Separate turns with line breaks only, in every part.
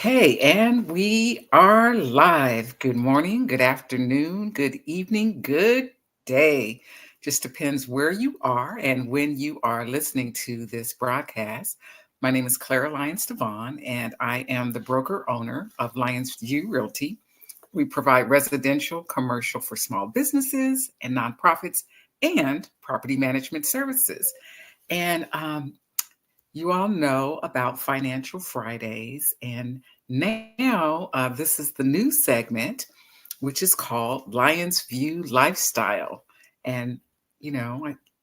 Okay, and we are live. Good morning, good afternoon, good evening, good day. Just depends where you are and when you are listening to this broadcast. My name is Clara Lyons-DeVaughn, and I am the broker owner of Lyonsview Realty. We provide residential, commercial for small businesses and nonprofits and property management services. And you all know about Financial Fridays, and now this is the new segment, which is called Lions View Lifestyle. And,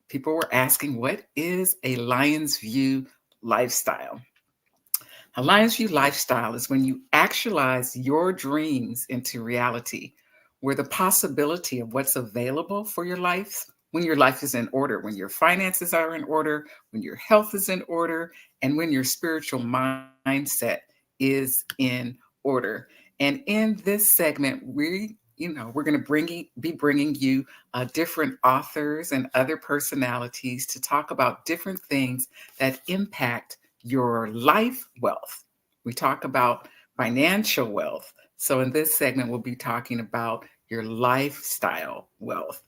people were asking, what is a Lions View lifestyle? A Lions View lifestyle is when you actualize your dreams into reality, where the possibility of what's available for your life, when your life is in order, when your finances are in order, when your health is in order, and when your spiritual mindset is in order. And in this segment, we're going to be bringing you different authors and other personalities to talk about different things that impact your life wealth. We talk about financial wealth. So in this segment, we'll be talking about your lifestyle wealth.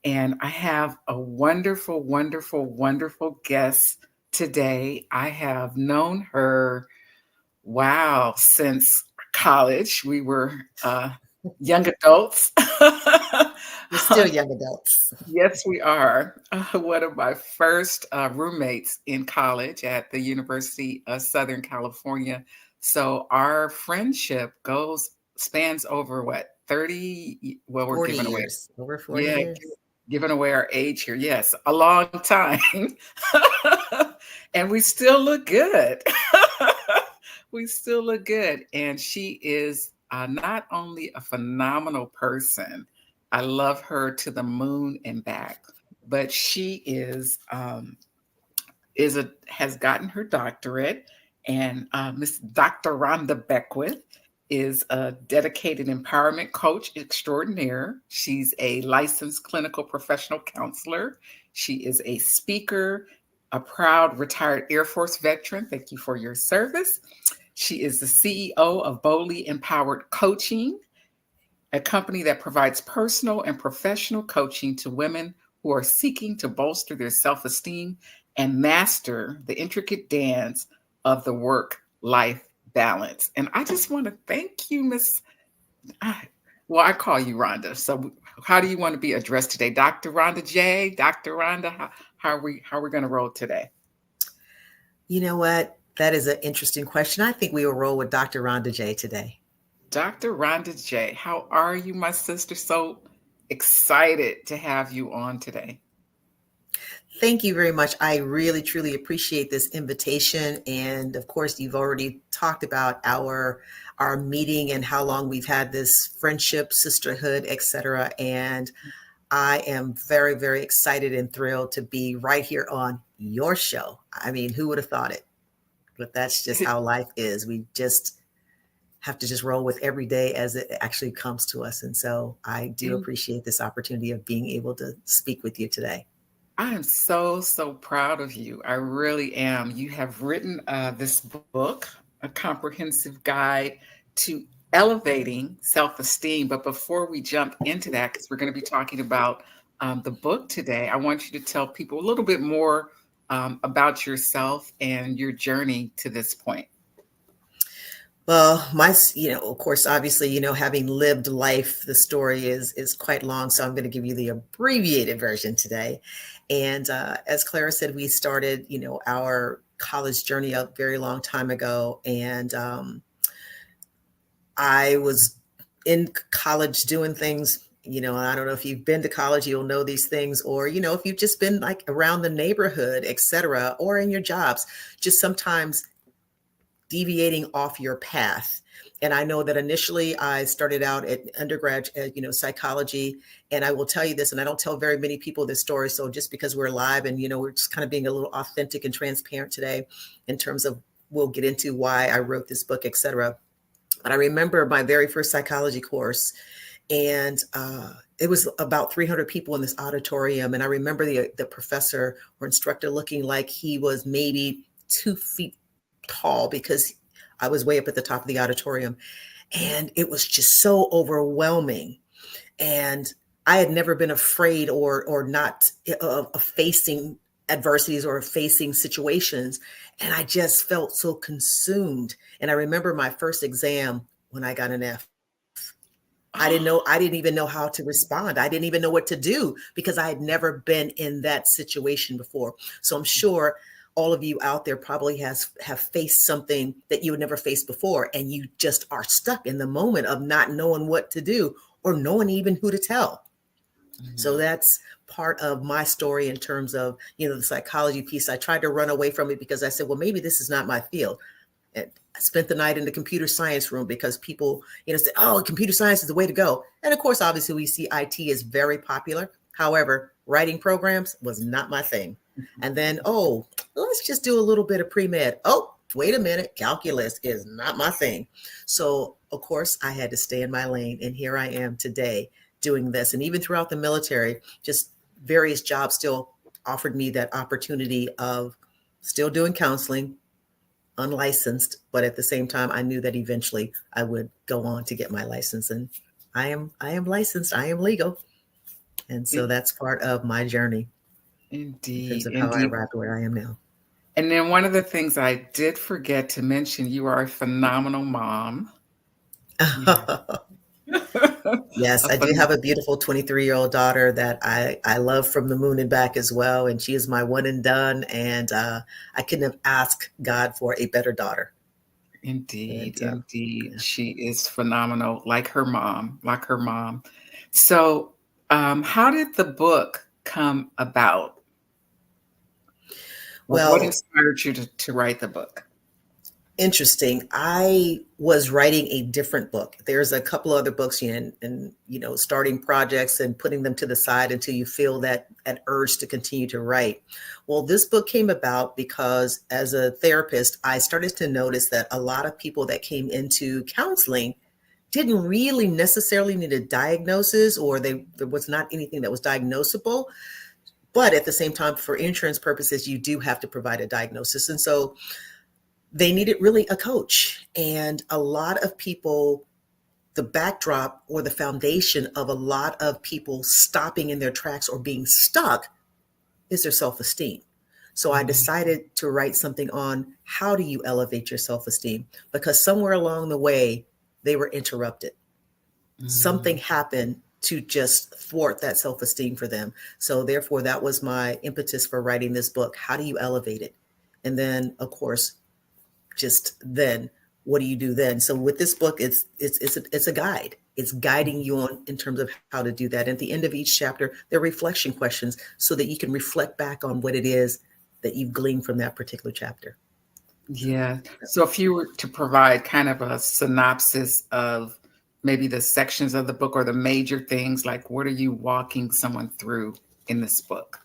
And I have a wonderful, wonderful, wonderful guest today. I have known her, wow, since college. We were young adults.
We're still young adults.
Yes, we are. One of my first roommates in college at the University of Southern California. So our friendship spans over what, 30? Well, we're
40
giving away.
years, over 40
Yeah,
years.
giving away our age here. Yes, a long time. And we still look good. We still look good. And she is not only a phenomenal person, I love her to the moon and back, but she has gotten her doctorate, and Miss Dr. Rhonda Beckwith is a dedicated empowerment coach extraordinaire. She's a licensed clinical professional counselor. She is a speaker, a proud retired Air Force veteran. Thank you for your service. She is the CEO of Boldly Empowered Coaching, a company that provides personal and professional coaching to women who are seeking to bolster their self esteem and master the intricate dance of the work life balance. And I just want to thank you, I call you Rhonda. So, how do you want to be addressed today? Dr. Rhonda J, Dr. Rhonda, how are we going to roll today?
You know what? That is an interesting question. I think we will roll with Dr. Rhonda J today.
Dr. Rhonda J, how are you, my sister? So excited to have you on today.
Thank you very much. I really, truly appreciate this invitation. And of course, you've already talked about our meeting and how long we've had this friendship, sisterhood, etc. And I am very, very excited and thrilled to be right here on your show. I mean, who would have thought it? But that's just how life is. We just have to just roll with every day as it actually comes to us. And so I do appreciate this opportunity of being able to speak with you today.
I am so, so proud of you. I really am. You have written this book, a comprehensive guide to elevating self-esteem. But before we jump into that, because we're going to be talking about the book today, I want you to tell people a little bit more about yourself and your journey to this point.
Well, of course, obviously, having lived life, the story is quite long. So I'm going to give you the abbreviated version today. And as Clara said, we started, our college journey a very long time ago. And I was in college doing things, I don't know if you've been to college, you'll know these things, or, if you've just been like around the neighborhood, et cetera, or in your jobs, just sometimes deviating off your path. And I know that initially I started out at undergrad, psychology. And I will tell you this, and I don't tell very many people this story. So just because we're live and, we're just kind of being a little authentic and transparent today in terms of, we'll get into why I wrote this book, et cetera. But I remember my very first psychology course, and it was about 300 people in this auditorium. And I remember the professor or instructor looking like he was maybe 2 feet tall, because I was way up at the top of the auditorium, and it was just so overwhelming. And I had never been afraid or not of facing adversities or facing situations. And I just felt so consumed. And I remember my first exam when I got an F. I didn't even know how to respond. I didn't even know what to do because I had never been in that situation before. So I'm sure all of you out there probably have faced something that you had never faced before, and you just are stuck in the moment of not knowing what to do or knowing even who to tell. So that's part of my story in terms of, the psychology piece. I tried to run away from it because I said, well, maybe this is not my field. And I spent the night in the computer science room because people, said, oh, computer science is the way to go. And of course, obviously, we see IT is very popular. However, writing programs was not my thing. And then, let's just do a little bit of pre-med. Oh, wait a minute, calculus is not my thing. So, of course, I had to stay in my lane. And here I am today doing this. And even throughout the military, just various jobs still offered me that opportunity of still doing counseling, unlicensed, but at the same time, I knew that eventually I would go on to get my license. And I am licensed, I am legal. And so that's part of my journey.
Indeed.
In terms of how I arrived where I am now.
And then one of the things I did forget to mention, you are a phenomenal mom.
Yes, I do have a beautiful 23-year-old daughter that I love from the moon and back as well. And she is my one and done. And I couldn't have asked God for a better daughter.
Indeed. Yeah. She is phenomenal, like her mom. So how did the book come about? Well, what inspired you to write the book?
Interesting. I was writing a different book. There's a couple other books and starting projects and putting them to the side until you feel that urge to continue to write. Well, this book came about because as a therapist, I started to notice that a lot of people that came into counseling didn't really necessarily need a diagnosis, or there was not anything that was diagnosable. But at the same time, for insurance purposes, you do have to provide a diagnosis. And so they needed really a coach. And a lot of people, the backdrop or the foundation of a lot of people stopping in their tracks or being stuck is their self-esteem. So I decided to write something on how do you elevate your self-esteem, because somewhere along the way, they were interrupted. Something happened to just thwart that self-esteem for them. So therefore, that was my impetus for writing this book. How do you elevate it? And then, of course, just then, what do you do then? So with this book, it's a guide. It's guiding you on in terms of how to do that. At the end of each chapter, there are reflection questions so that you can reflect back on what it is that you've gleaned from that particular chapter.
Yeah. So if you were to provide kind of a synopsis of maybe the sections of the book or the major things, like what are you walking someone through in this book?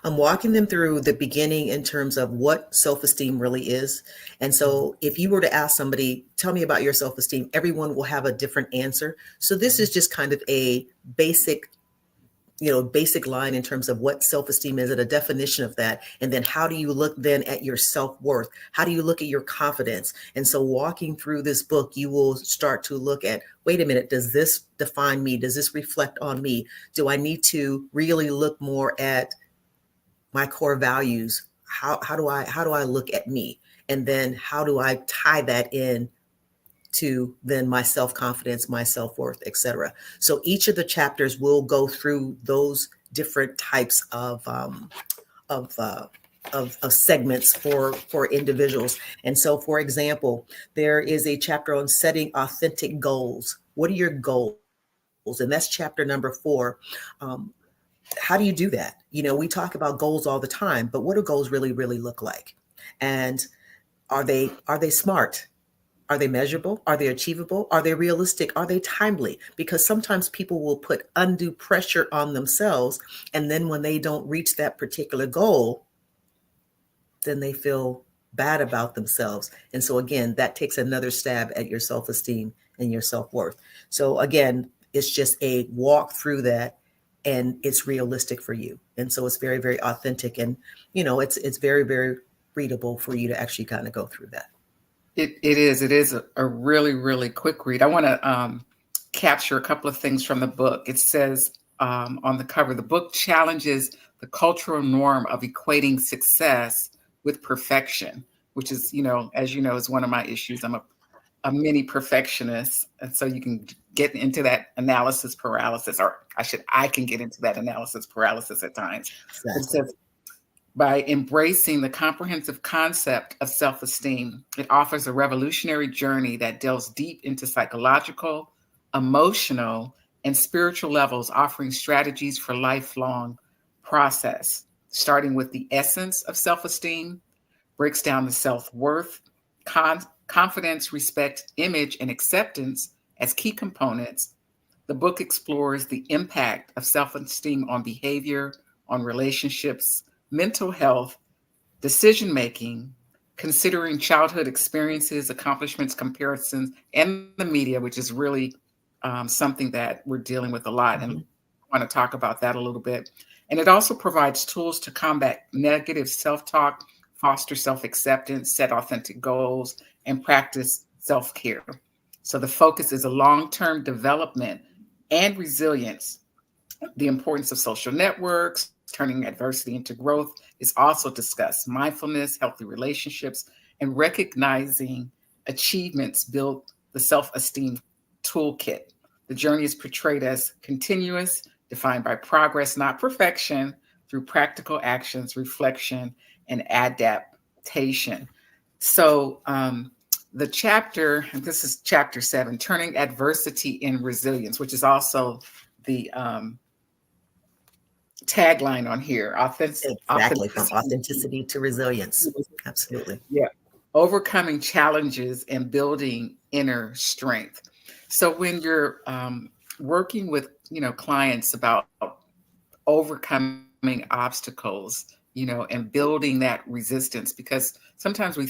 I'm walking them through the beginning in terms of what self-esteem really is. And so if you were to ask somebody, tell me about your self-esteem, everyone will have a different answer. So this is just kind of a basic line in terms of what self-esteem is, and a definition of that. And then how do you look then at your self-worth? How do you look at your confidence? And so walking through this book, you will start to look at, wait a minute, does this define me? Does this reflect on me? Do I need to really look more at my core values? How do I look at me? And then how do I tie that in to then my self-confidence, my self-worth, etc. So each of the chapters will go through those different types of segments for individuals. And so, for example, there is a chapter on setting authentic goals. What are your goals? And that's chapter number 4. How do you do that? We talk about goals all the time, but what do goals really, really look like? And are they smart? Are they measurable? Are they achievable? Are they realistic? Are they timely? Because sometimes people will put undue pressure on themselves, and then when they don't reach that particular goal, then they feel bad about themselves. And so again, that takes another stab at your self-esteem and your self-worth. So again, it's just a walk through that, and it's realistic for you. And so it's very, very authentic, and it's very, very readable for you to actually kind of go through that.
It is a really, really quick read. I want to capture a couple of things from the book. It says on the cover, the book challenges the cultural norm of equating success with perfection, which is, as you know, is one of my issues. I'm a mini perfectionist. And so you can get into that analysis paralysis, or I can get into that analysis paralysis at times. It
Exactly.
says, by embracing the comprehensive concept of self esteem, it offers a revolutionary journey that delves deep into psychological, emotional, and spiritual levels, offering strategies for lifelong process, starting with the essence of self esteem, breaks down the self worth, confidence, respect, image, and acceptance as key components. The book explores the impact of self esteem on behavior, on relationships, mental health, decision making, considering childhood experiences, accomplishments, comparisons, and the media, which is really something that we're dealing with a lot. And
Mhm.
I want to talk about that a little bit. And it also provides tools to combat negative self talk, foster self acceptance, set authentic goals, and practice self care. So the focus is a long term development and resilience. The importance of social networks, turning adversity into growth, is also discussed. Mindfulness, healthy relationships, and recognizing achievements build the self esteem toolkit. The journey is portrayed as continuous, defined by progress, not perfection, through practical actions, reflection, and adaptation. So, the chapter, this is chapter 7, Turning Adversity in Resilience, which is also the tagline on here,
Exactly. From
authenticity.
authenticity to resilience. Absolutely.
Yeah, overcoming challenges and building inner strength. So when you're working with clients about overcoming obstacles, and building that resistance, because sometimes we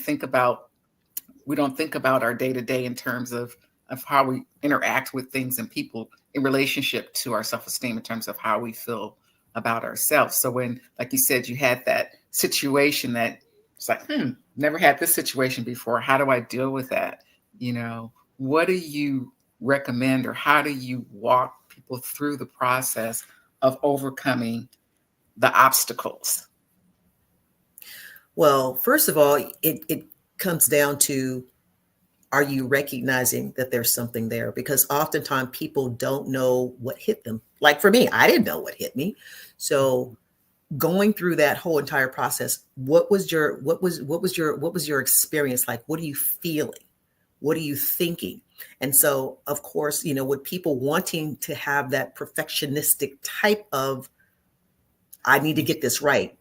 don't think about our day to day in terms of how we interact with things and people in relationship to our self esteem, in terms of how we feel about ourselves. So when, like you said, you had that situation that it's like, never had this situation before. How do I deal with that? What do you recommend, or how do you walk people through the process of overcoming the obstacles?
Well, first of all, it comes down to, are you recognizing that there's something there? Because oftentimes people don't know what hit them. Like for me, I didn't know what hit me. So going through that whole entire process, what was your experience like? What are you feeling? What are you thinking? And so, of course, with people wanting to have that perfectionistic type of, I need to get this right,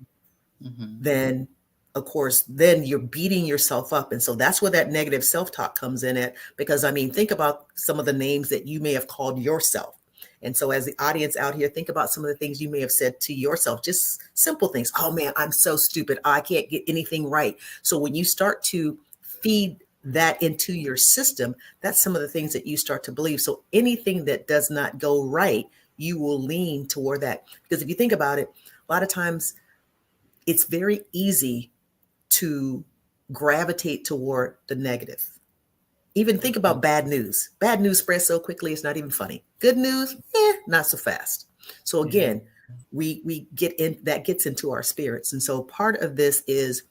Mm-hmm.
then of course, then you're beating yourself up. And so that's where that negative self-talk comes in at, because I mean, think about some of the names that you may have called yourself. And so as the audience out here, think about some of the things you may have said to yourself, just simple things. Oh man, I'm so stupid. I can't get anything right. So when you start to feed that into your system, that's some of the things that you start to believe. So anything that does not go right, you will lean toward that. Because if you think about it, a lot of times it's very easy to gravitate toward the negative. Even think about bad news. Bad news spreads so quickly, it's not even funny. Good news, not so fast. So
Yeah.
again, we get in, that gets into our spirits. And so part of this is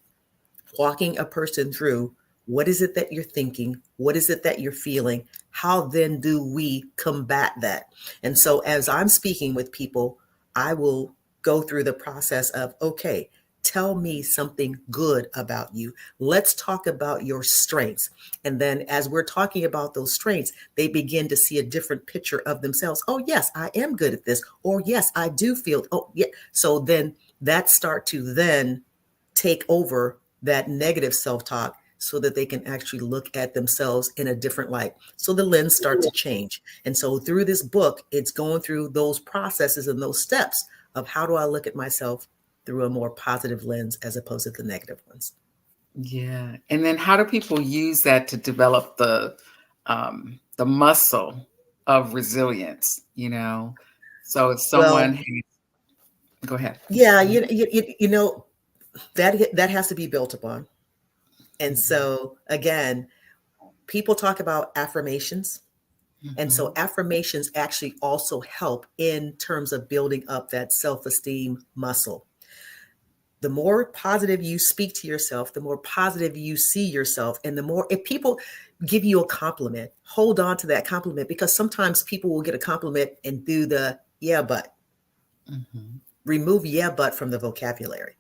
walking a person through, what is it that you're thinking? What is it that you're feeling? How then do we combat that? And so as I'm speaking with people, I will go through the process of, okay, tell me something good about you. Let's talk about your strengths. And then as we're talking about those strengths, they begin to see a different picture of themselves. Oh, yes, I am good at this. Or yes, I do feel, oh, yeah. So then that start to then take over that negative self-talk so that they can actually look at themselves in a different light. So the lens start to change. And so through this book, it's going through those processes and those steps of, how do I look at myself through a more positive lens as opposed to the negative ones.
Yeah. And then how do people use that to develop the muscle of resilience, So if someone
Well,
has, go ahead.
yeah, that has to be built upon. And
Mhm.
so again, people talk about affirmations. And so
Mhm.
affirmations actually also help in terms of building up that self-esteem muscle. The more positive you speak to yourself, the more positive you see yourself. And the more, if people give you a compliment, hold on to that compliment, because sometimes people will get a compliment and do the yeah, but.
Mhm.
Remove yeah, but from the vocabulary.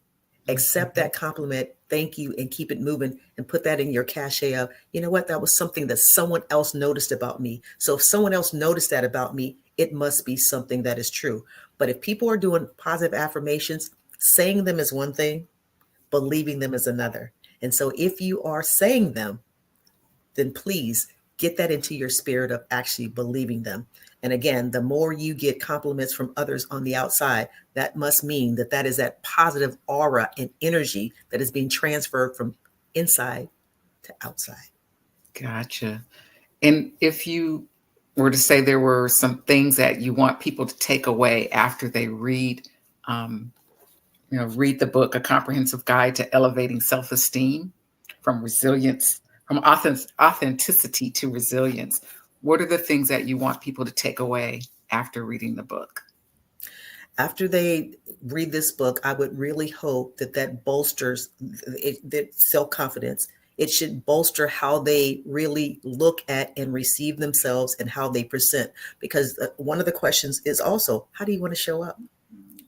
Accept
Mhm.
that compliment, thank you, and keep it moving, and put that in your cachet of, you know what, that was something that someone else noticed about me. So if someone else noticed that about me, it must be something that is true. But if people are doing positive affirmations, saying them is one thing, believing them is another. And so if you are saying them, then please get that into your spirit of actually believing them. And again, the more you get compliments from others on the outside, that must mean that that is that positive aura and energy that is being transferred from inside to outside.
Gotcha. And if you were to say there were some things that you want people to take away after they read, um, read the book, A Comprehensive Guide to Elevating Self-Esteem from Resilience, from Authenticity to Resilience, what are the things that you want people to take away after reading the book?
After they read this book, I would really hope that that bolsters that self-confidence. It should bolster how they really look at and receive themselves and how they present. Because one of the questions is also, how do you want to show up?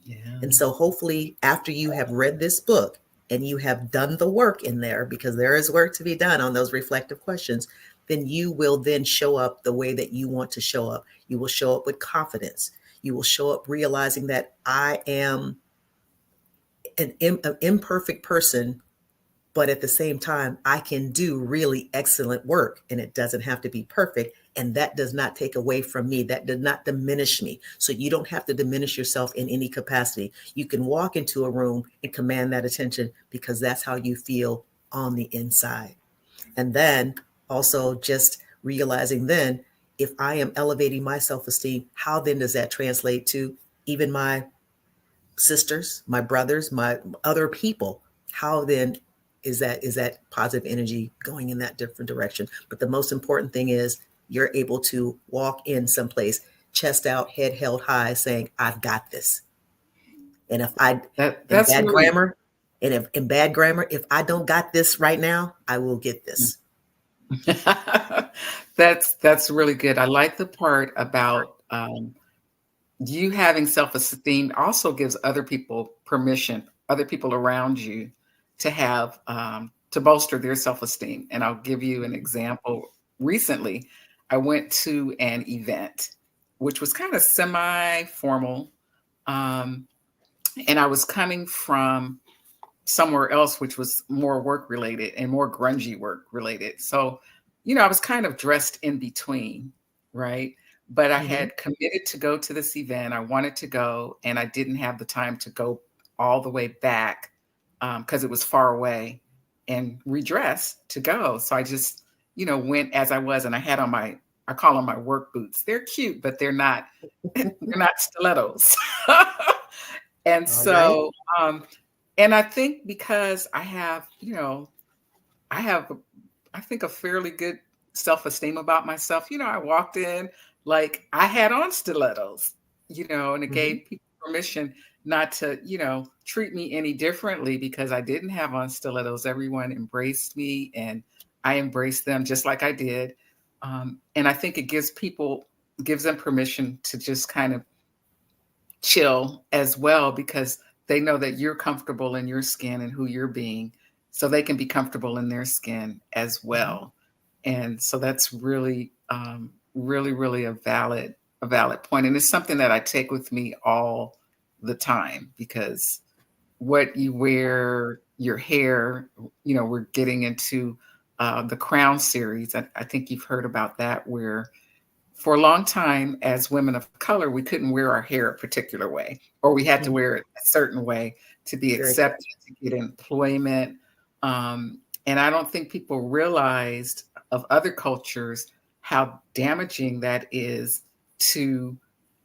Yeah.
And so hopefully after you have read this book and you have done the work in there, because there is work to be done on those reflective questions, then you will then show up the way that you want to show up. You will show up with confidence. You will show up realizing that I am an imperfect person, but at the same time, I can do really excellent work and it doesn't have to be perfect. And that does not take away from me. That does not diminish me. So you don't have to diminish yourself in any capacity. You can walk into a room and command that attention because that's how you feel on the inside. And then also just realizing then, if I am elevating my self esteem, how then does that translate to even my sisters, my brothers, my other people? How then is that positive energy going in that different direction? But the most important thing is you're able to walk in someplace, chest out, head held high, saying, "I've got this." And if I in
That's
bad
really
grammar, and if in bad grammar, if I don't got this right now, I will get this.
that's really good. I like the part about you having self-esteem also gives other people permission, other people around you to have to bolster their self-esteem. And I'll give you an example. Recently, I went to an event which was kind of semi-formal, um, and I was coming from somewhere else which was more work related and more grungy work related. So, I was kind of dressed in between, right? But I
Mm-hmm.
had committed to go to this event. I wanted to go, and I didn't have the time to go all the way back because it was far away and redress to go. So I just, went as I was, and I had on I call them my work boots. They're cute, but they're not stilettos. And
All right.
so, and I think because I have, I have, I think a fairly good self-esteem about myself. I walked in like I had on stilettos, and it
Mm-hmm.
gave people permission not to, treat me any differently because I didn't have on stilettos. Everyone embraced me and I embraced them just like I did. And I think it gives them permission to just kind of chill as well because they know that you're comfortable in your skin and who you're being, so they can be comfortable in their skin as
Mm-hmm.
well. And so that's really, really, really a valid point, and it's something that I take with me all the time because what you wear, your hair, we're getting into the Crown series. I think you've heard about that, where for a long time as women of color, we couldn't wear our hair a particular way, or we had to
Mm-hmm.
wear it a certain way to be
Very good.
accepted, to get employment. And I don't think people realized of other cultures how damaging that is to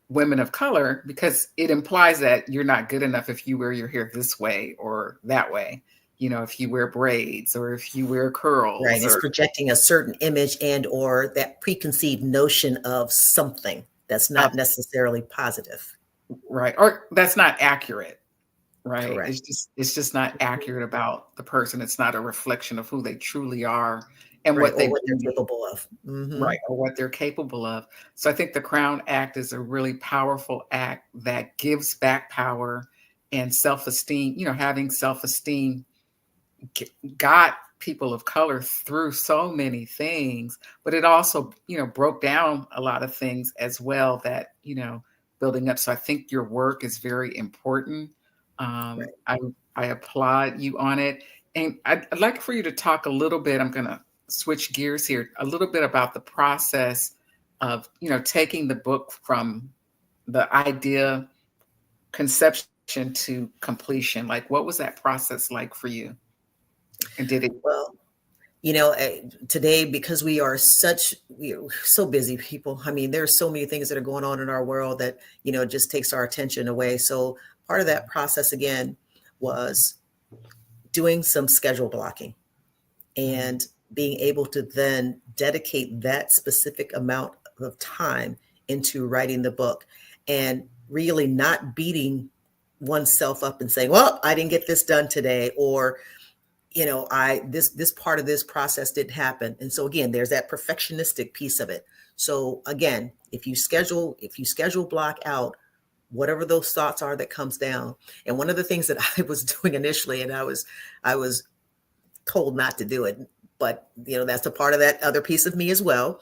women of color because it implies that you're not good enough if you wear your hair this way or that way. if you wear braids or if you wear
Right.
curls
It's
or
projecting a certain image and or that preconceived notion of something that's
uh,
not necessarily positive.
right, or that's not accurate. Right.
Correct.
It's just not accurate about the person. It's not a reflection of who they truly are and
Right.
what
Or
they
what they're
bring,
capable of.
right, or what they're capable of. So I think the Crown Act is a really powerful act that gives back power and self-esteem, having self-esteem got people of color through so many things, but it also, broke down a lot of things as well that, building up. So I think your work is very important.
Right.
I applaud you on it. And I'd like for you to talk a little bit. I'm going to switch gears here a little bit about the process of, taking the book from the idea conception to completion. Like, what was that process like for you? And did it
Well, today, because we are so busy people. I mean, there's so many things that are going on in our world that, just takes our attention away. So part of that process again was doing some schedule blocking and being able to then dedicate that specific amount of time into writing the book and really not beating oneself up and saying, well, I didn't get this done today, or I this part of this process didn't happen. And so again, there's that perfectionistic piece of it. So again, if you schedule block out whatever those thoughts are that comes down. And one of the things that I was doing initially, and I was told not to do it, but that's a part of that other piece of me as well.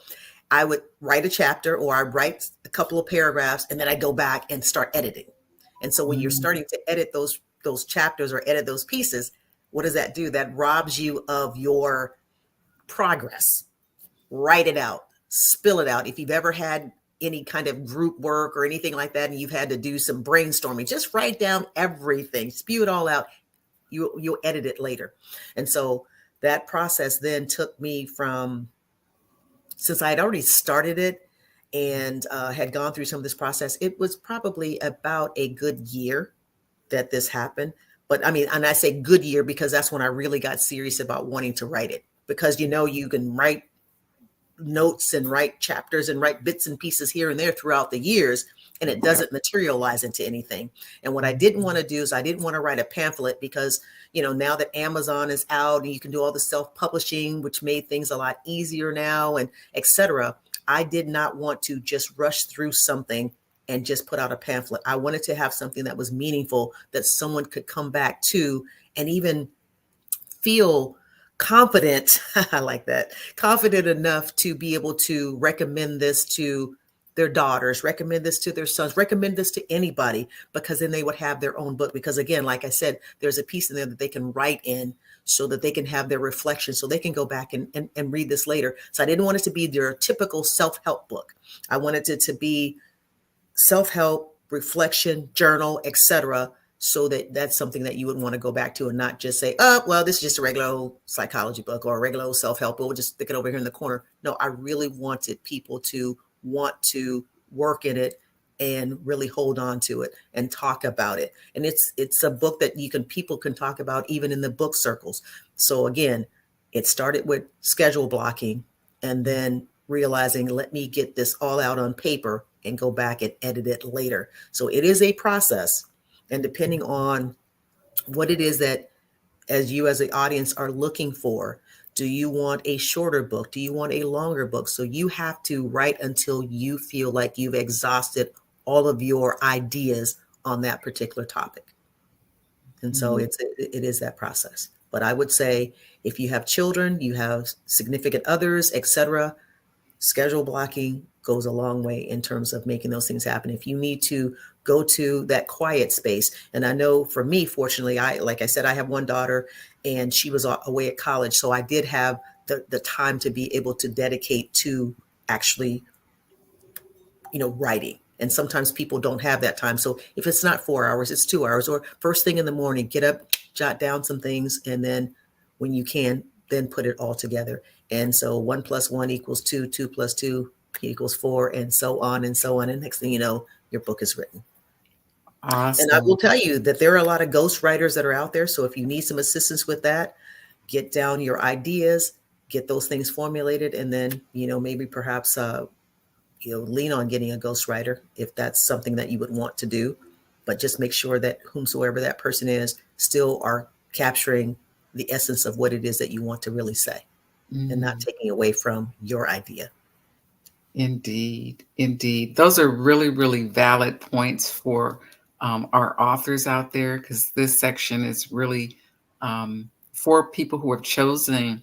I would write a chapter or I write a couple of paragraphs and then I go back and start editing. And so when you're
Mm,
starting to edit those chapters or edit those pieces, what does that do? That robs you of your progress. Write it out, spill it out. If you've ever had any kind of group work or anything like that, and you've had to do some brainstorming, just write down everything, spew it all out. You'll edit it later. And so that process then took me from, since I had already started it and had gone through some of this process, it was probably about a good year that this happened. But I mean, and I say good year because that's when I really got serious about wanting to write it. Because you can write notes and write chapters and write bits and pieces here and there throughout the years, and it
yeah.
doesn't materialize into anything. And what I didn't want to do is I didn't want to write a pamphlet because, now that Amazon is out and you can do all the self-publishing, which made things a lot easier now and etc. I did not want to just rush through something and just put out a pamphlet. I wanted to have something that was meaningful that someone could come back to and even feel confident. I like that. Confident enough to be able to recommend this to their daughters, recommend this to their sons, recommend this to anybody, because then they would have their own book. Because again, like I said, there's a piece in there that they can write in so that they can have their reflection, so they can go back and read this later. So I didn't want it to be their typical self-help book. I wanted it to be self-help, reflection, journal, etc., so that that's something that you would want to go back to and not just say, oh, well, this is just a regular old psychology book or a regular old self-help book. We'll just stick it over here in the corner. No, I really wanted people to want to work in it and really hold on to it and talk about it. And it's a book that people can talk about even in the book circles. So again, it started with schedule blocking and then realizing, let me get this all out on paper and go back and edit it later. So it is a process. And depending on what it is that as you as the audience are looking for, do you want a shorter book? Do you want a longer book? So you have to write until you feel like you've exhausted all of your ideas on that particular topic. And so
Mm,
it is that process. But I would say if you have children, you have significant others, etc., schedule blocking goes a long way in terms of making those things happen. If you need to go to that quiet space, and I know for me, fortunately, like I said, I have one daughter and she was away at college. So I did have the time to be able to dedicate to actually, writing. And sometimes people don't have that time. So if it's not 4 hours, it's 2 hours, or first thing in the morning, get up, jot down some things, and then when you can, then put it all together. And so 1 + 1 = 2, 2 + 2 = 4, and so on and so on. And next thing you know, your book is written. And I will
Awesome.
tell you that there are a lot of ghostwriters that are out there. So if you need some assistance with that, get down your ideas, get those things formulated, and then, maybe perhaps, lean on getting a ghostwriter if that's something that you would want to do. But just make sure that whomsoever that person is still are capturing the essence of what it is that you want to really say and not
Mm.
taking away from your idea.
Indeed, indeed. Those are really, really valid points for our authors out there, because this section is really for people who have chosen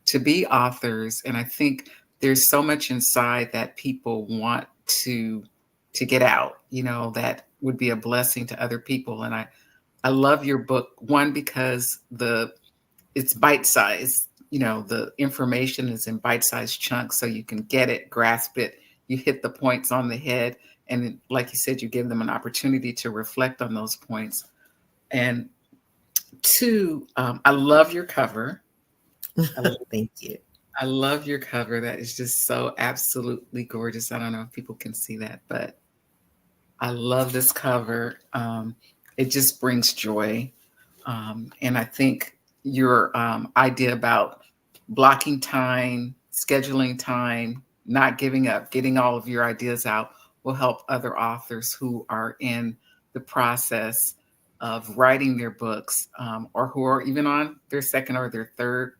to be authors. And I think there's so much inside that people want to get out, that would be a blessing to other people. And I love your book, one, because it's bite sized. The information is in bite sized chunks so you can get it, grasp it. You hit the points on the head. And like you said, you give them an opportunity to reflect on those points. And two, I love your cover. I,
Thank you.
I love your cover. That is just so absolutely gorgeous. I don't know if people can see that, but I love this cover. It just brings joy. And I think your idea about blocking time, scheduling time, not giving up, getting all of your ideas out will help other authors who are in the process of writing their books, or who are even on their second or their third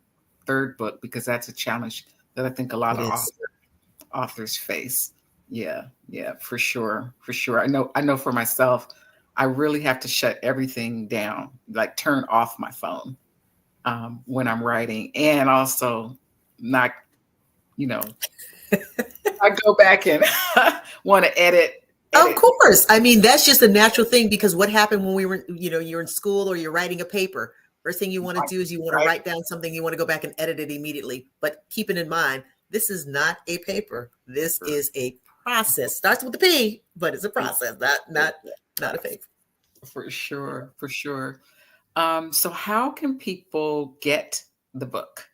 book, because that's a challenge that I think a lot
It
of
is.
authors face. Yeah, yeah, for sure, for sure. I know for myself, I really have to shut everything down, like turn off my phone when I'm writing, and also not, you know, I go back and want to
Of
edit.
course. I mean, that's just a natural thing because what happened when we were, you're in school or you're writing a paper. First thing you want to
Right,
do is you want to
right.
write down something, you want to go back and edit it immediately. But keeping in mind, this is not a paper. This is a process. Starts with the P, but it's a process, not a paper.
For sure, for sure. So how can people get the book?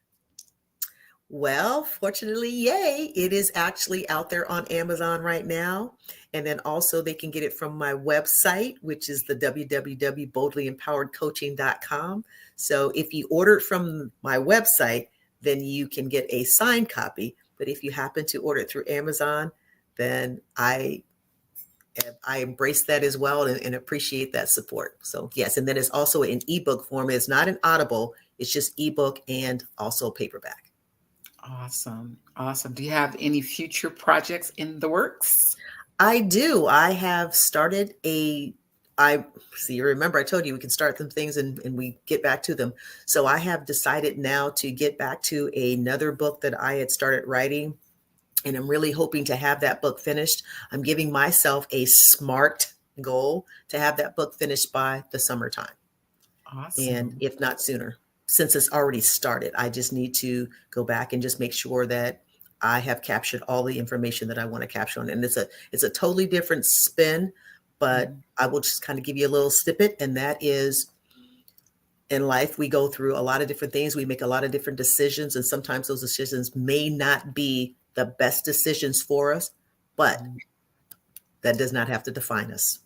Well, fortunately, yay, it is actually out there on Amazon right now. And then also they can get it from my website, which is the www.boldlyempoweredcoaching.com. So if you order it from my website, then you can get a signed copy. But if you happen to order it through Amazon, then I embrace that as well and appreciate that support. So yes, and then it's also in ebook form. It's not an Audible, it's just ebook and also paperback.
Awesome. Awesome. Do you have any future projects in the works?
I do. I have started I see, remember I told you we can start some things and we get back to them. So I have decided now to get back to another book that I had started writing. And I'm really hoping to have that book finished. I'm giving myself a SMART goal to have that book finished by the summertime. And
Awesome.
if not sooner, since it's already started, I just need to go back and just make sure that I have captured all the information that I want to capture on. And it's a totally different spin, but
Mhm.
I will just kind of give you a little snippet. And that is, in life, we go through a lot of different things. We make a lot of different decisions. And sometimes those decisions may not be the best decisions for us, but
Mhm.
that does not have to define us.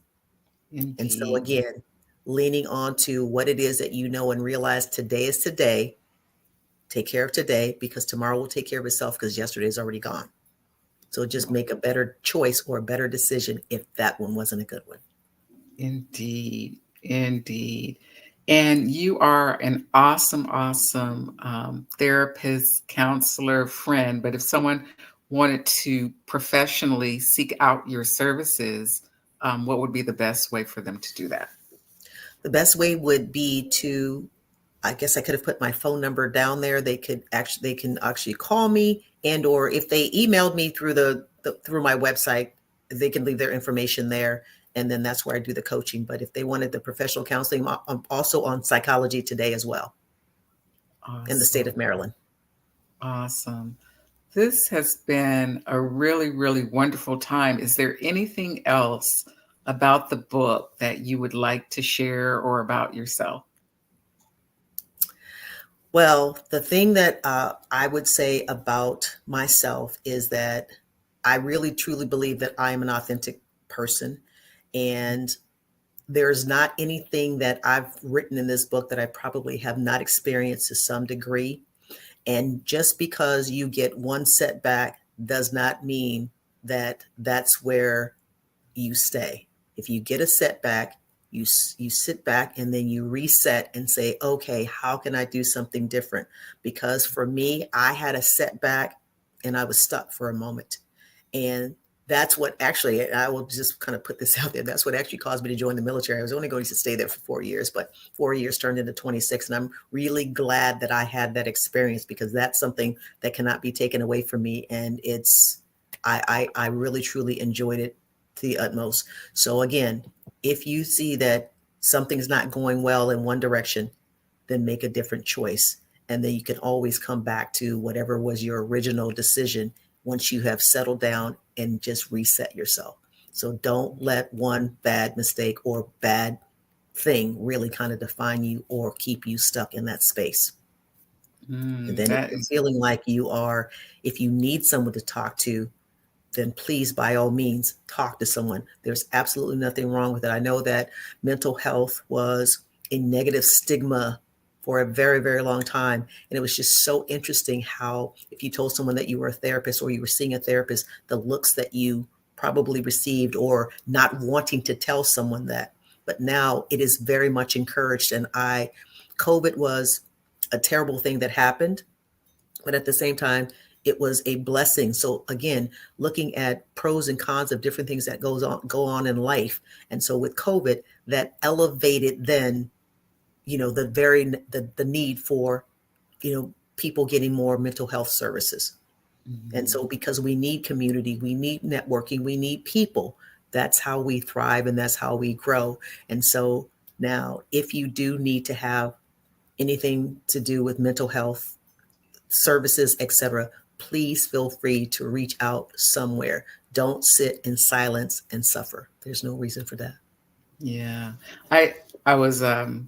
And so
Indeed.
again, leaning on to what it is that you know and realize today is today. Take care of today because tomorrow will take care of itself because yesterday is already gone. So just make a better choice or a better decision if that one wasn't a good one.
Indeed. Indeed. And you are an awesome, awesome therapist, counselor, friend. But if someone wanted to professionally seek out your services, what would be the best way for them to do that?
The best way would be to, I guess I could have put my phone number down there. They can actually call me, and or if they emailed me through through my website, they can leave their information there, and then that's where I do the coaching. But if they wanted the professional counseling, I'm also on Psychology Today as well in the state
Awesome.
of Maryland.
Awesome. This has been a really, really wonderful time. Is there anything else about the book that you would like to share or about yourself?
Well, the thing that I would say about myself is that I really truly believe that I am an authentic person. And there's not anything that I've written in this book that I probably have not experienced to some degree. And just because you get one setback does not mean that that's where you stay. If you get a setback, you sit back and then you reset and say, okay, how can I do something different? Because for me, I had a setback and I was stuck for a moment. And that's what actually, I will just kind of put this out there. That's what actually caused me to join the military. I was only going to stay there for 4 years, but 4 years turned into 26. And I'm really glad that I had that experience because that's something that cannot be taken away from me. And I really truly enjoyed it to the utmost. So again, if you see that something's not going well in one direction, then make a different choice. And then you can always come back to whatever was your original decision once you have settled down and just reset yourself. So don't let one bad mistake or bad thing really kind of define you or keep you stuck in that space. And then if
That
you're
is,
feeling like you are, if you need someone to talk to, then please, by all means, talk to someone. There's absolutely nothing wrong with it. I know that mental health was a negative stigma for a very, very long time. And it was just so interesting how, if you told someone that you were a therapist or you were seeing a therapist, the looks that you probably received or not wanting to tell someone that. But now it is very much encouraged. And COVID was a terrible thing that happened, but at the same time, it was a blessing. So again, looking at pros and cons of different things that go on in life. And so with COVID, that elevated then, the need for, people getting more mental health services. And
mhm.
so because we need community, we need networking, we need people, that's how we thrive and that's how we grow. And so now if you do need to have anything to do with mental health services, etc., please feel free to reach out somewhere. Don't sit in silence and suffer. There's no reason for that.
Yeah. I I was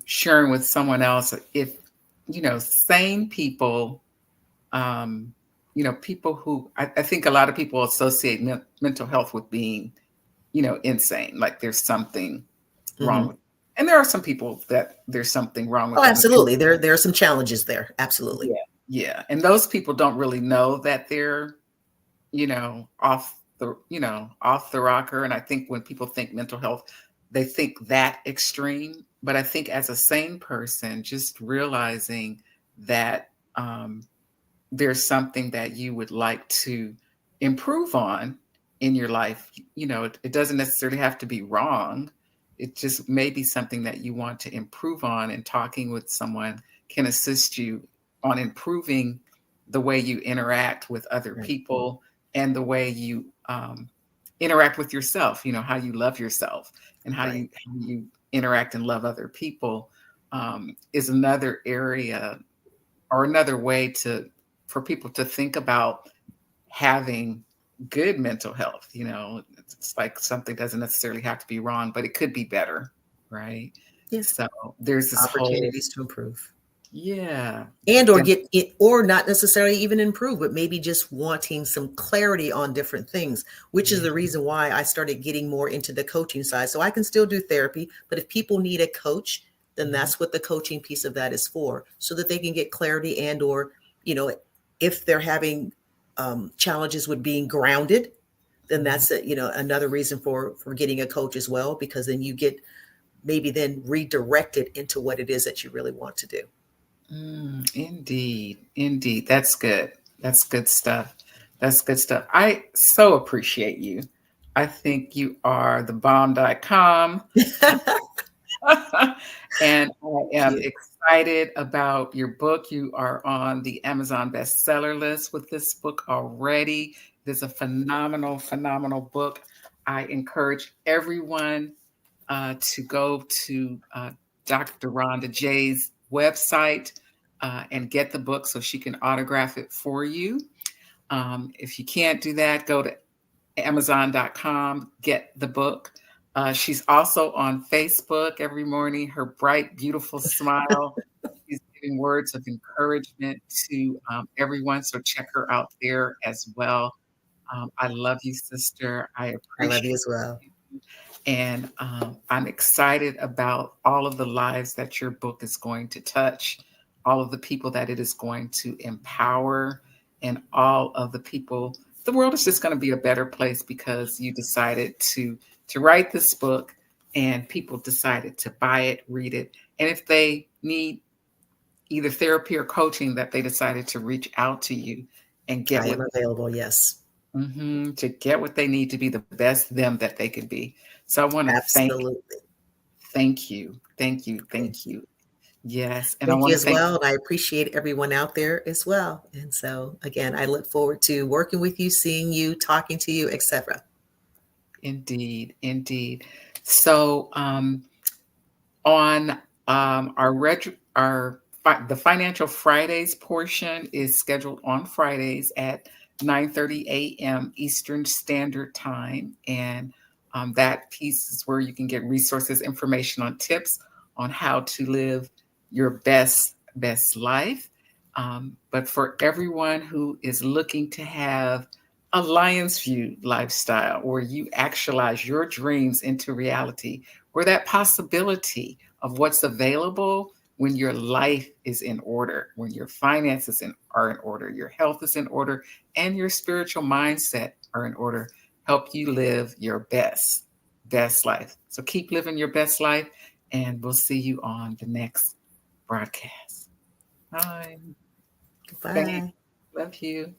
sharing with someone else if sane people, um, people who I think a lot of people associate mental health with being, insane, like there's something wrong
Mm-hmm.
with, and there are some people that there's something wrong with
Oh,
them.
absolutely. There are some challenges there. Absolutely.
Yeah, yeah, and those people don't really know that they're, off the rocker. And I think when people think mental health, they think that extreme. But I think as a sane person, just realizing that there's something that you would like to improve on in your life, it doesn't necessarily have to be wrong. It just may be something that you want to improve on, and talking with someone can assist you on improving the way you interact with other
Right.
people and the way you interact with yourself, how you love yourself and
Right.
how you interact and love other people, is another area or another way to for people to think about having good mental health. It's like something doesn't necessarily have to be wrong, but it could be better, right?
Yeah.
So there's this whole,
Opportunities to improve.
yeah,
And or
dem-
get it, or not necessarily even improve, but maybe just wanting some clarity on different things, which is
yeah.
the reason why I started getting more into the coaching side. So I can still do therapy, but if people need a coach, then
Mhm.
that's what the coaching piece of that is for, so that they can get clarity and or, you know, if they're having challenges with being grounded, then
Mhm.
that's another reason for getting a coach as well, because then you get maybe then redirected into what it is that you really want to do.
Indeed, indeed. That's good. That's good stuff. That's good stuff. I so appreciate you. I think you are the bomb.com. And I
Thank
am
you.
excited about your book. You are on the Amazon bestseller list with this book already. It is a phenomenal, phenomenal book. I encourage everyone to go to Dr. Rhonda J's website and get the book so she can autograph it for you. If you can't do that, go to Amazon.com, get the book. She's also on Facebook every morning. Her bright, beautiful smile. She's giving words of encouragement to everyone. So check her out there as well. I love you, sister. I
I love you
appreciate
as well.
you. And I'm excited about all of the lives that your book is going to touch, all of the people that it is going to empower, and all of the people. The world is just going to be a better place because you decided to write this book, and people decided to buy it, read it, and if they need either therapy or coaching, that they decided to reach out to you and get
I am
what
available. Yes,
to get what they need to be the best them that they could be. So I want to
absolutely.
thank you, thank you,
Thank
thank
you.
you. Yes, and I
Thank
want
you
to
as
thank
well. And I appreciate everyone out there as well. And so, again, I look forward to working with you, seeing you, talking to you, etc.
indeed, indeed. So on the Financial Fridays portion is scheduled on Fridays at 9:30 a.m. Eastern Standard Time, and that piece is where you can get resources, information on tips on how to live your best life. But for everyone who is looking to have a Lion's View lifestyle, where you actualize your dreams into reality, where that possibility of what's available when your life is in order, when your finances are in order, your health is in order, and your spiritual mindset are in order, help you live your best life. So keep living your best life, and we'll see you on the next broadcast. Bye. Thanks.
Goodbye.
Love you.